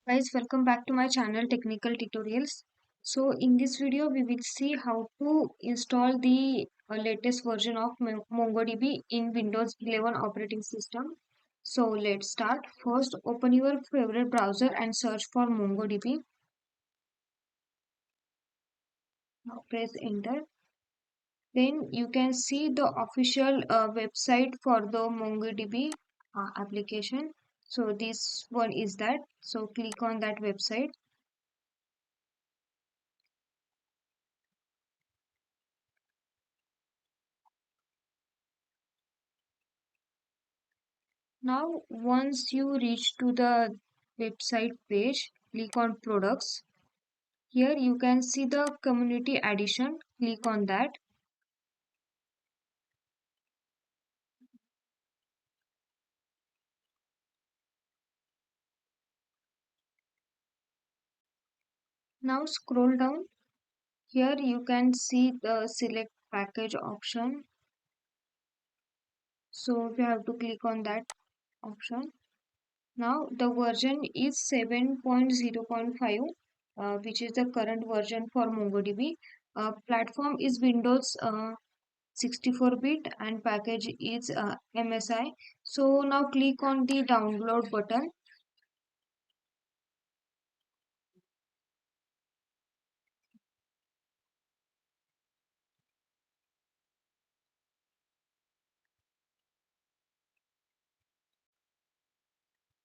Guys, welcome back to my channel Technical Tutorials. So in this video we will see how to install the latest version of MongoDB in Windows 11 operating system. So let's start. First open your favorite browser and search for MongoDB. Now press enter. Then you can see the official website for the MongoDB application. So this one is that. So click on that website. Now, once you reach to the website page, click on products. Here you can see the community edition. Click on that. Now scroll down. Here you can see the select package option. So we have to click on that option. Now the version is 7.0.5, which is the current version for MongoDB. Platform is Windows 64-bit and package is MSI. So now click on the download button.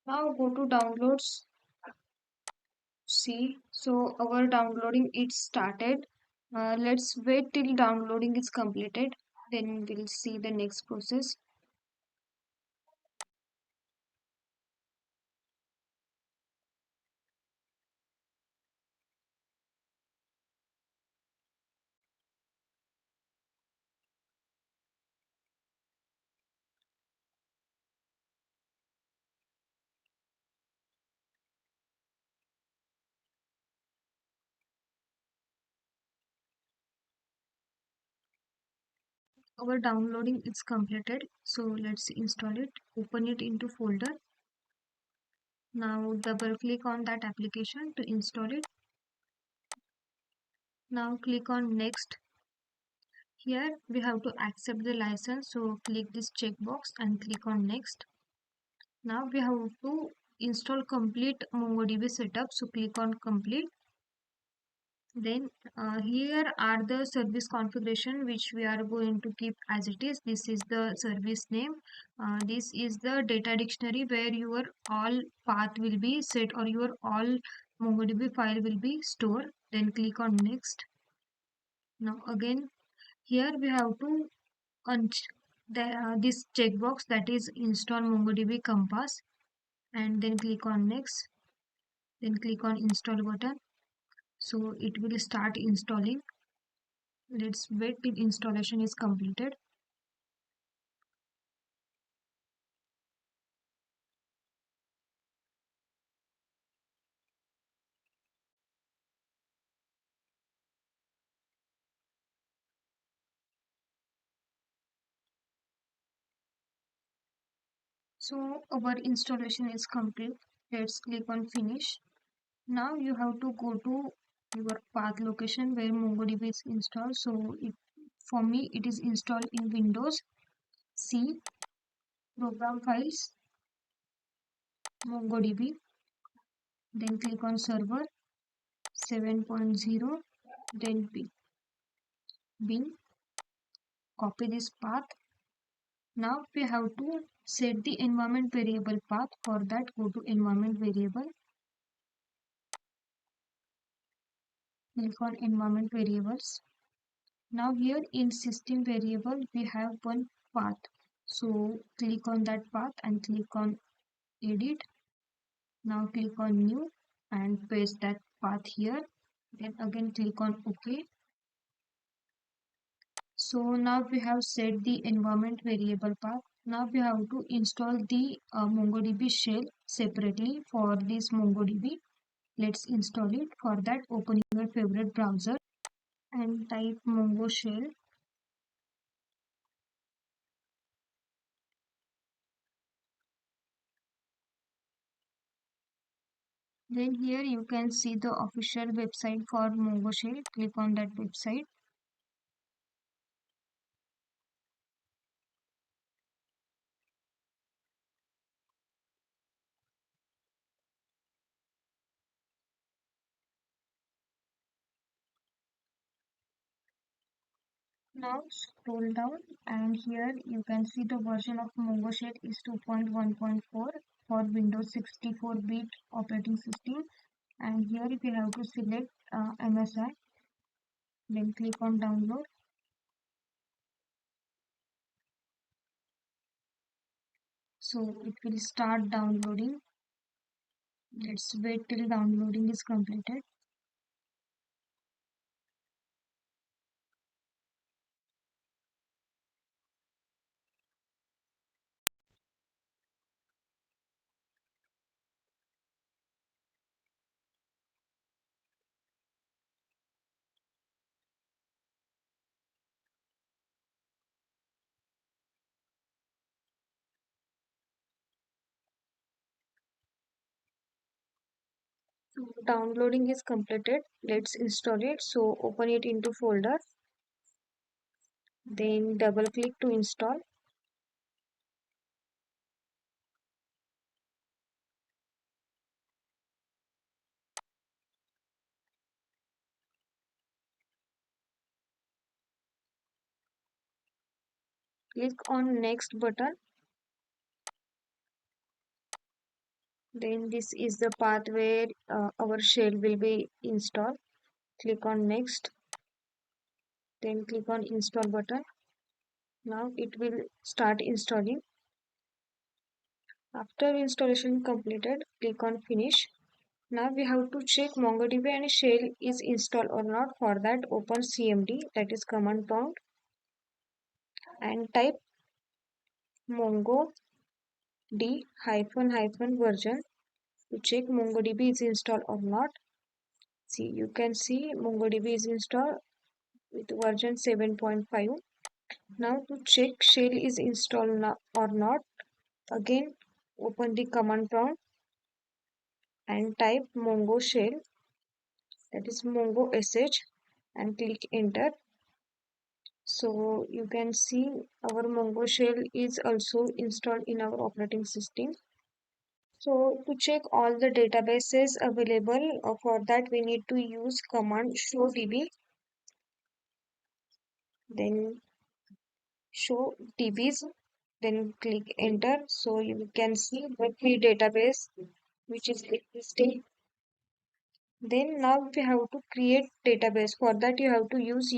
Now go to downloads. See, so our downloading it started. Let's wait till downloading is completed. Then we'll see the next process. Our downloading is completed. So let's install it. Open it into folder. Now double click on that application to install it. Now click on next. Here we have to accept the license, so click this checkbox and click on next. Now we have to install complete MongoDB setup, so click on complete. Then here are the service configuration which we are going to keep as it is. This is the service name. This is the data dictionary where your all path will be set or your all MongoDB file will be stored. Then click on next. Now again here we have to this checkbox, that is install MongoDB Compass, and then click on next. Then click on install button. So it will start installing. Let's wait till installation is completed. So our installation is complete. Let's click on finish. Now you have to go to your path location where MongoDB is installed. So for me it is installed in Windows. C, program files, MongoDB. Then click on server 7.0, then bin, copy this path. Now we have to set the environment variable path. For that, go to environment variable, click on environment variables. Now here in system variable we have one path, so click on that path and click on edit. Now click on new and paste that path here, then again click on OK. So now we have set the environment variable path. Now we have to install the MongoDB shell separately for this MongoDB. Let's install it. For that, open your favorite browser and type Mongo shell. Then here you can see the official website for Mongo Shell. Click on that website. Now scroll down and here you can see the version of Mongo Shell is 2.1.4 for Windows 64-bit operating system. And here if you have to select MSI, then click on download. So it will start downloading. Let's wait till downloading is completed. So downloading is completed. Let's install it. So open it into folder. Then double click to install. Click on next button. Then this is the path where our shell will be installed. Click on next. Then click on install button. Now it will start installing. After installation completed, click on finish. Now we have to check MongoDB and shell is installed or not. For that, open cmd, that is command prompt, and type mongo d version to check MongoDB is installed or not. See, you can see MongoDB is installed with version 7.5. Now to check shell is installed or not, again open the command prompt and type mongo shell, that is mongo sh, and click enter. So you can see our mongo shell is also installed in our operating system. So to check all the databases available, for that we need to use command show db, then show dbs, then click enter. So you can see the three database which is existing. Then now we have to create database. For that you have to use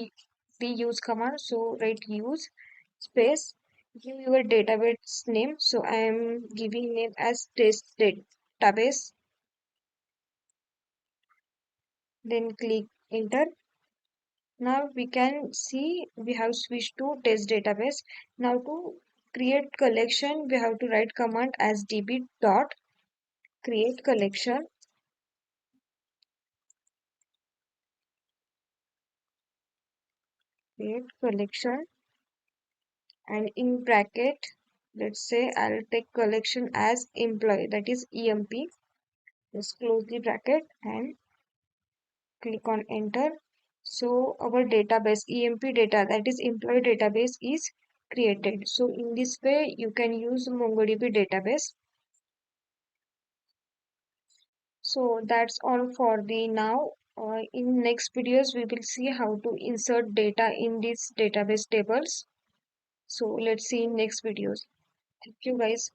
the use command. So write use space, give your database name. So I am giving name as test database. Then click enter. Now we can see we have switched to test database. Now to create collection we have to write command as db dot create collection. Create collection, and in bracket let's say I'll take collection as employee, that is emp. Just close the bracket and click on enter. So our database emp data, that is employee database, is created. So in this way you can use MongoDB database. So that's all for the now. In next videos we will see how to insert data in these database tables. So let's see in next videos. Thank you guys.